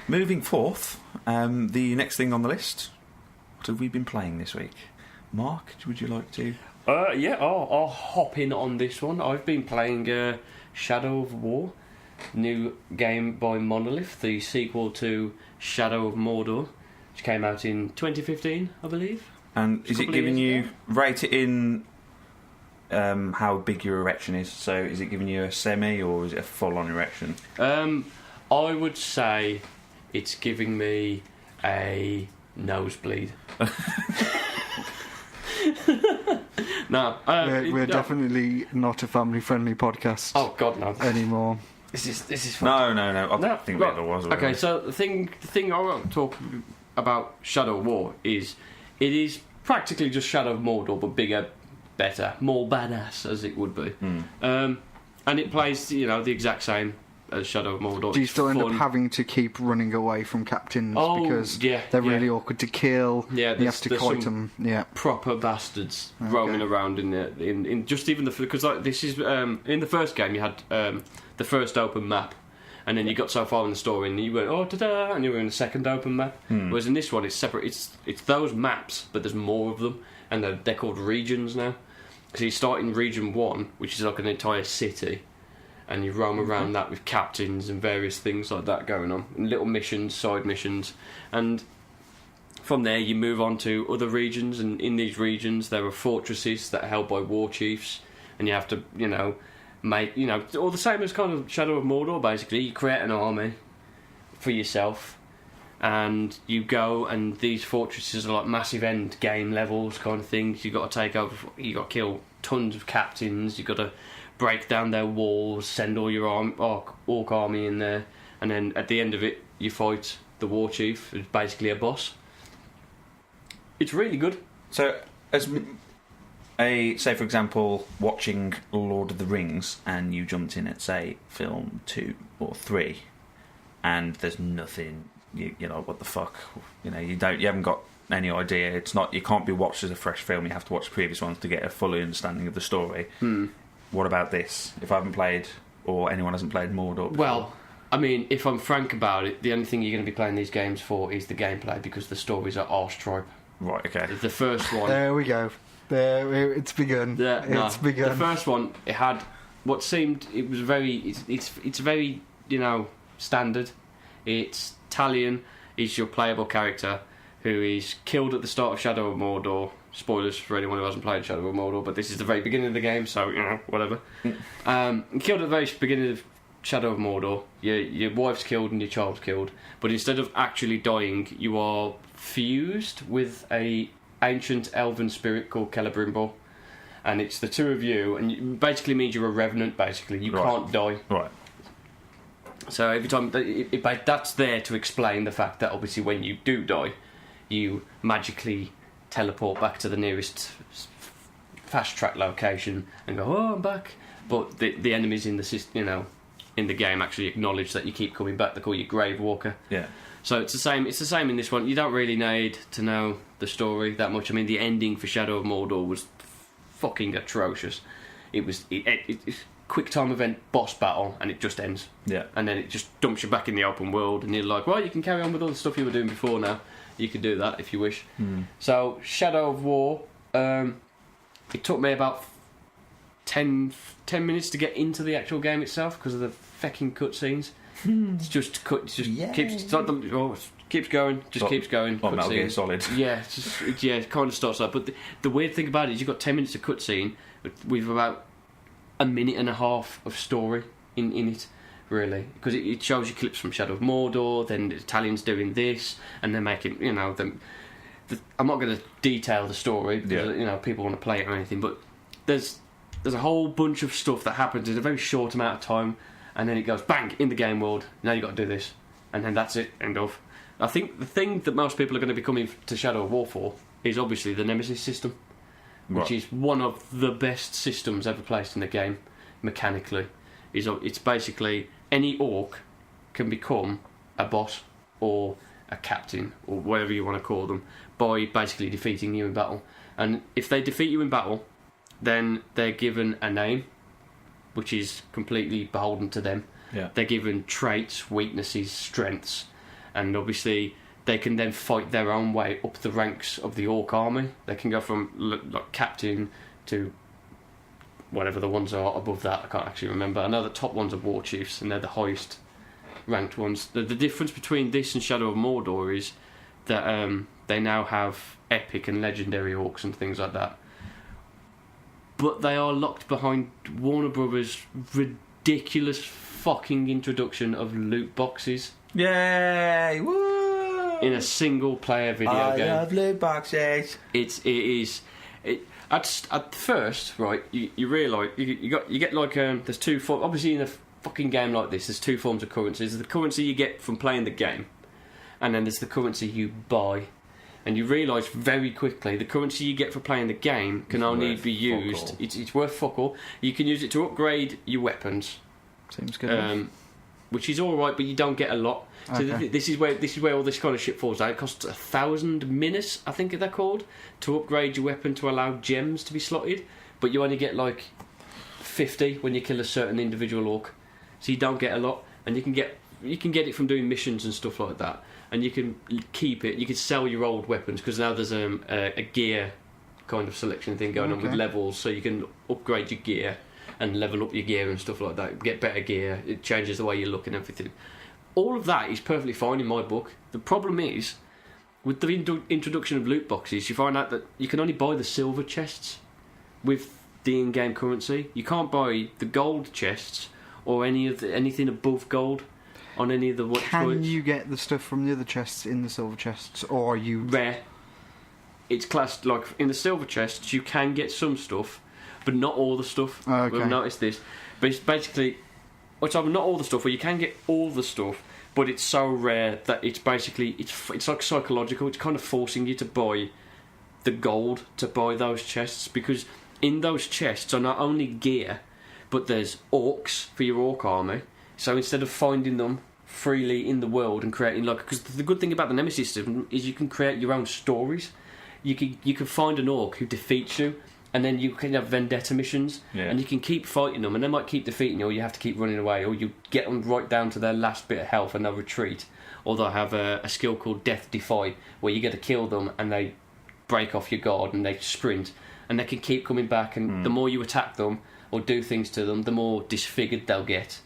moving forth, the next thing on the list, what have we been playing this week? Mark, would you like to? Yeah, I'll hop in on this one. I've been playing Shadow of War, new game by Monolith, the sequel to Shadow of Mordor, which came out in 2015, I believe. And is it giving you, rate it in how big your erection is? So is it giving you a semi or is it a full-on erection? I would say it's giving me a nosebleed. No, we're definitely not a family-friendly podcast. Oh God, no! Anymore. This is fun. No. I think we ever was. Okay, so the thing I want to talk about Shadow of War is it is practically just Shadow of Mordor, but bigger, better, more badass as it would be. And it plays, the exact same as Shadow of Mordor. Do you still end up having to keep running away from captains because they're really awkward to kill? Yeah, you have to fight them. Yeah, proper bastards roaming around in just even because this is in the first game you had the first open map, and then you got so far in the story and you went ta-da, and you were in the second open map. Whereas in this one it's separate. It's those maps, but there's more of them, and they're called regions now. So you start in region 1, which is like an entire city. And you roam around that with captains and various things like that going on, and little missions, side missions, and from there you move on to other regions. And in these regions there are fortresses that are held by war chiefs, and you have to, make all the same as kind of Shadow of Mordor. Basically, you create an army for yourself, and you go, and these fortresses are like massive end game levels kind of things. You've got to take over, you got to kill tons of captains, you've got to break down their walls, send all your orc army in there, and then at the end of it you fight the war chief, who's basically a boss. It's really good. So as say for example watching Lord of the Rings, and you jumped in at say film 2 or 3 and there's nothing, you know what the fuck, you haven't got any idea, it's not, you can't be watched as a fresh film, you have to watch the previous ones to get a full understanding of the story. What about this? If I haven't played, or anyone hasn't played Mordor before? Well, I mean, if I'm frank about it, the only thing you're going to be playing these games for is the gameplay, because the stories are arse tripe. Right, okay. The first one... There we go. It's begun. It's begun. The first one, it had what seemed... It was very... It's very, standard. It's Talion is your playable character, who is killed at the start of Shadow of Mordor. Spoilers for anyone who hasn't played Shadow of Mordor, but this is the very beginning of the game, so, whatever. Killed at the very beginning of Shadow of Mordor. Your wife's killed and your child's killed, but instead of actually dying, you are fused with a ancient elven spirit called Celebrimbor, and it's the two of you, and it basically means you're a revenant, basically. You can't die. Right. So every time... that's there to explain the fact that, obviously, when you do die, you magically teleport back to the nearest fast track location and go, I'm back. But the enemies in the system, in the game actually acknowledge that you keep coming back. They call you Grave Walker. Yeah. So it's the same. It's the same in this one. You don't really need to know the story that much. I mean, the ending for Shadow of Mordor was fucking atrocious. It was it's quick time event boss battle, and it just ends. Yeah. And then it just dumps you back in the open world, and you're like, well, you can carry on with all the stuff you were doing before now. You can do that if you wish. So, Shadow of War, it took me about 10 minutes to get into the actual game itself because of the fucking cutscenes. It's just keeps going, keeps going. Well, Metal Gear Solid. Yeah, it kind of starts like. But the weird thing about it is you've got 10 minutes of cutscene with about a minute and a half of story in it. Really, because it shows you clips from Shadow of Mordor, then the Italians doing this, and they're making, I'm not going to detail the story because, people want to play it or anything, but there's a whole bunch of stuff that happens in a very short amount of time, and then it goes bang in the game world. Now you've got to do this, and then that's it, end of. I think the thing that most people are going to be coming to Shadow of War for is obviously the Nemesis system, which is one of the best systems ever placed in the game mechanically. It's basically any orc can become a boss or a captain or whatever you want to call them by basically defeating you in battle. And if they defeat you in battle, then they're given a name, which is completely beholden to them. Yeah. They're given traits, weaknesses, strengths, and obviously they can then fight their own way up the ranks of the Orc army. They can go from like captain to whatever the ones are above that. I can't actually remember. I know the top ones are war chiefs, and they're the highest ranked ones. The difference between this and Shadow of Mordor is that they now have epic and legendary orcs and things like that. But they are locked behind Warner Brothers' ridiculous fucking introduction of loot boxes. Yay! Woo! In a single player video game. I love loot boxes. At first, right, you realise you get like there's two forms. Obviously, in a fucking game like this, there's two forms of currency. There's the currency you get from playing the game, and then there's the currency you buy. And you realise very quickly the currency you get for playing the game can only be used. It's worth fuck all. You can use it to upgrade your weapons. Seems good. Which is all right, but you don't get a lot. So Okay. this is where all this kind of shit falls out. It costs 1,000 minutes, I think they're called, to upgrade your weapon to allow gems to be slotted. But you only get like 50 when you kill a certain individual orc, so you don't get a lot. And you can get it from doing missions and stuff like that. And you can keep it. You can sell your old weapons because now there's a gear kind of selection thing going on with levels, so you can upgrade your gear and level up your gear and stuff like that. Get better gear. It changes the way you look and everything. All of that is perfectly fine in my book. The problem is, with the introduction of loot boxes, you find out that you can only buy the silver chests with the in-game currency. You can't buy the gold chests or anything above gold on any of the watch Can points. you get the stuff from the other chests in the silver chests, or are you... Rare. It's classed, like, in the silver chests, you can get some stuff, but not all the stuff. Oh, okay. We've noticed this. But it's basically... It's not all the stuff, where you can get all the stuff, but it's so rare that it's basically... It's like psychological. It's kind of forcing you to buy the gold to buy those chests, because in those chests are not only gear, but there's orcs for your orc army. So instead of finding them freely in the world and creating, like, because the good thing about the Nemesis system is you can create your own stories. You can find an orc who defeats you, and then you can have vendetta missions, and you can keep fighting them, and they might keep defeating you, or you have to keep running away, or you get them right down to their last bit of health and they'll retreat. Or they'll have a skill called Death Defy, where you get to kill them and they break off your guard and they sprint, and they can keep coming back, and the more you attack them or do things to them, the more disfigured they'll get.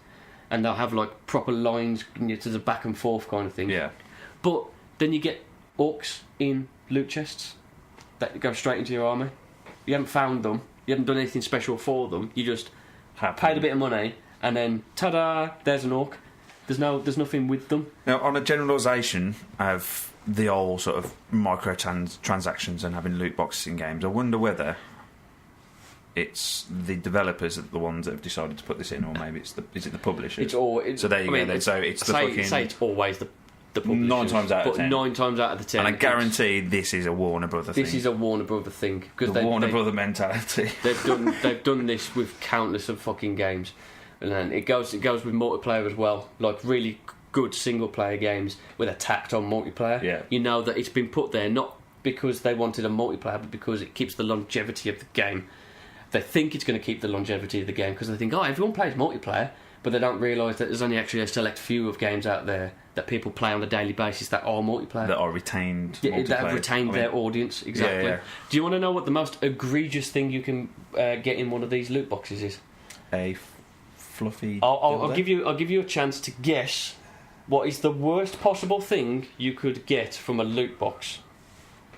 And they'll have like proper lines to the back and forth kind of thing. Yeah. But then you get orcs in loot chests that go straight into your army. You haven't found them. You haven't done anything special for them. You just paid a bit of money, and then ta-da! There's an orc. There's nothing with them. Now, on a generalisation of the old sort of transactions and having loot boxes in games, I wonder whether it's the developers that are the ones that have decided to put this in, or maybe is it the publishers? So there you go. Then. So it's the fucking... Say it's always the publishers. 9 times out of 10. 9 times out of the 10. And I guarantee this is a Warner Brother thing. This is a Warner Brother thing. The Warner Brother mentality. They've done this with countless of fucking games, and then it goes with multiplayer as well. Like really good single player games with a tact on multiplayer. Yeah. You know that it's been put there not because they wanted a multiplayer, but because it keeps the longevity of the game. They think it's going to keep the longevity of the game because they think, everyone plays multiplayer, but they don't realise that there's only actually a select few of games out there that people play on a daily basis that are multiplayer. That are retained that have retained their audience, exactly. Yeah. Do you want to know what the most egregious thing you can get in one of these loot boxes is? A fluffy... I'll give you a chance to guess what is the worst possible thing you could get from a loot box.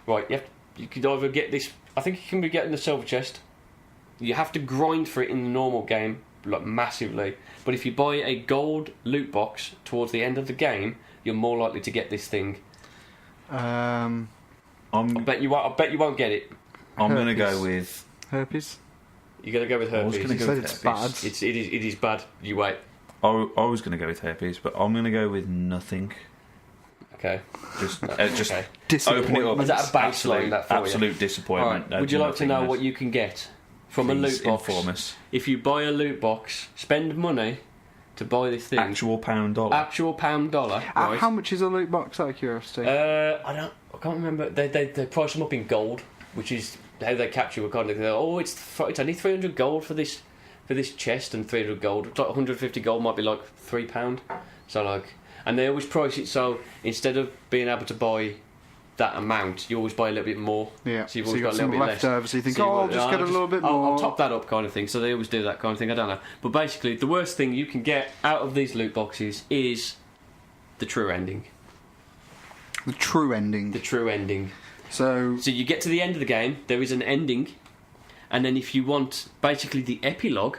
Right, you could either get this... I think you can be getting the silver chest. You have to grind for it in the normal game, like massively. But if you buy a gold loot box towards the end of the game, you're more likely to get this thing. I bet you won't get it. I'm going to go with herpes. You're going to go with herpes. I was going to go with it's herpes. bad. It is bad. You wait. I was going to go with herpes, but I'm going to go with nothing. Okay. Just okay. Open it up. Is that a baseline? Absolute disappointment. Right. Would you like to know what you can get from a loot box? Inform us. If you buy a loot box, spend money to buy this thing. Actual pound dollar. Right. How much is a loot box, out of curiosity? I can't remember. They price them up in gold, which is how they capture a kind of. It's only 300 gold for this chest, and 300 gold. Like 150 gold might be like £3. So like, And they always price it so instead of being able to buy that amount, you always buy a little bit more. Yeah. So you've always got a little some bit leftover, less. so you think, I'll just get a little bit more. I'll top that up kind of thing. So they always do that kind of thing. I don't know. But basically, the worst thing you can get out of these loot boxes is the true ending. The true ending. The true ending. So you get to the end of the game, there is an ending, and then if you want basically the epilogue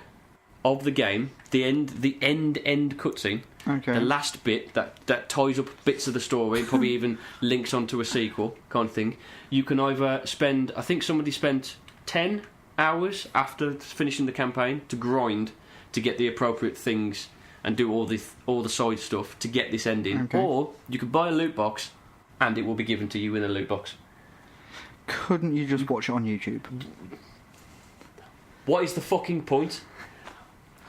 of the game, the end cutscene, the last bit that ties up bits of the story, probably even links onto a sequel kind of thing, you can either spend, I think somebody spent 10 hours after finishing the campaign to grind to get the appropriate things and do all the side stuff to get this ending, or you could buy a loot box and it will be given to you in a loot box. Couldn't you just watch it on YouTube? What is the fucking point?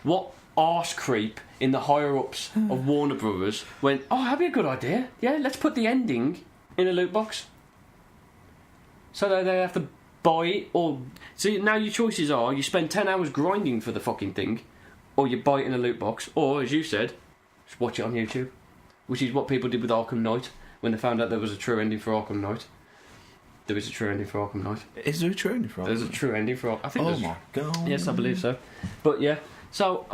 What arse creep in the higher-ups of Warner Brothers went, oh, that'd be a good idea. Yeah, let's put the ending in a loot box. So that they have to buy it, or... So now your choices are, you spend 10 hours grinding for the fucking thing, or you buy it in a loot box, or, as you said, just watch it on YouTube. Which is what people did with Arkham Knight, when they found out there was a true ending for Arkham Knight. There is a true ending for Arkham Knight. Is there a true ending for Arkham? There's a true ending for Arkham. I think. Oh my god! Yes, I believe so. But yeah, so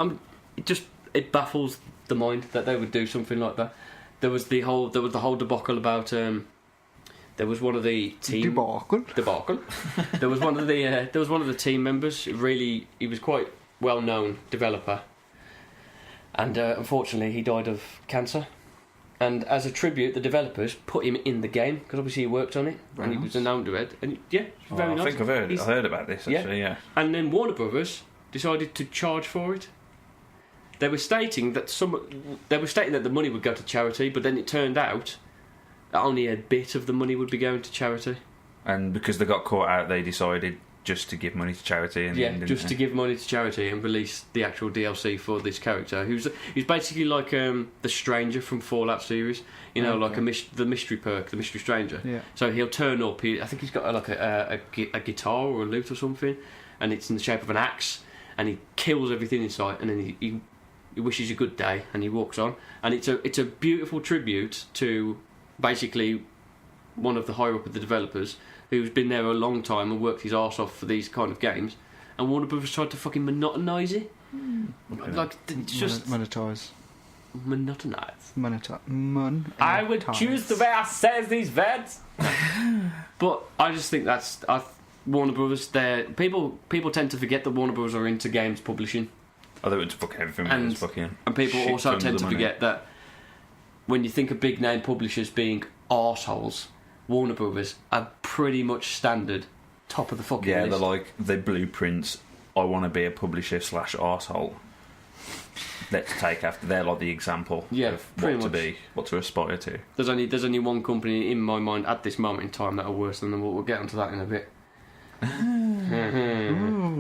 it baffles the mind that they would do something like that. There was the whole debacle about. There was one of the team debacle. There was one of the team members. He was quite well known developer, and unfortunately he died of cancer. And as a tribute, the developers put him in the game because obviously he worked on it and he was a known to it. And yeah, very nice. I think I heard about this actually. Yeah. And then Warner Brothers decided to charge for it. They were stating that the money would go to charity, but then it turned out that only a bit of the money would be going to charity. And because they got caught out, they decided just to give money to charity. To give money to charity and release the actual DLC for this character, who's basically like the Stranger from Fallout series. You know, like the mystery perk, the mystery stranger. Yeah. So he'll turn up. I think he's got a guitar or a lute or something, and it's in the shape of an axe, and he kills everything in sight, and then he wishes you a good day, and he walks on. And it's a beautiful tribute to basically one of the higher up of the developers, who's been there a long time and worked his arse off for these kind of games, and Warner Brothers tried to fucking monotonize it. Like, just... Monetize. Monetize. I would choose the way I say these words. But I just think that's... Warner Brothers, people tend to forget that Warner Brothers are into games publishing. Oh, they were into fucking everything. And people also tend to forget that when you think of big name publishers being arseholes, Warner Brothers are pretty much standard top of the fucking list. Yeah, they're like the blueprints. I want to be a publisher / arsehole. Let's take after. They're like the example of what to aspire to. There's only one company in my mind at this moment in time that are worse than them. We'll get onto that in a bit.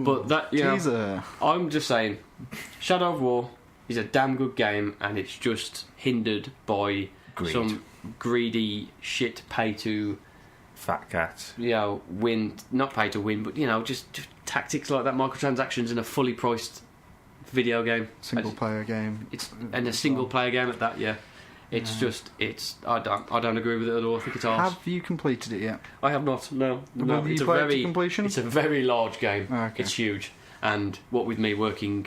But that, teaser. I'm just saying, Shadow of War is a damn good game, and it's just hindered by some greedy shit pay to fat cat. Win, not pay to win, but just tactics like that, microtransactions in a fully priced video game, single player game. And a single player game at that. Yeah, it's just I don't agree with it at all. I think it's arse. Have you completed it yet? I have not. No. It's to completion. It's a very large game. Okay. It's huge, and what with me working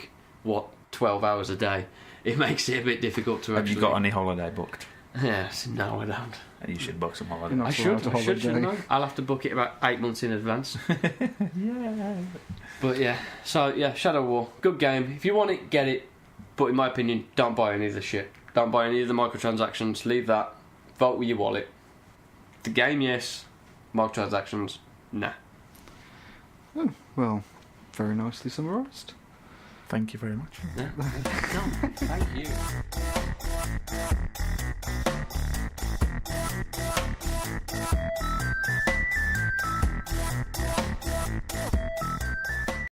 12 hours a day, it makes it a bit difficult to. Have you got any holiday booked? Yes, no, I don't. You should book some holiday. I should, shouldn't I? I'll have to book it about 8 months in advance. Yeah. But yeah, so yeah, Shadow War, good game. If you want it, get it. But in my opinion, don't buy any of the shit. Don't buy any of the microtransactions. Leave that. Vote with your wallet. The game, yes. Microtransactions, nah. Oh, well, very nicely summarised. Thank you very much. Yeah. Thank you.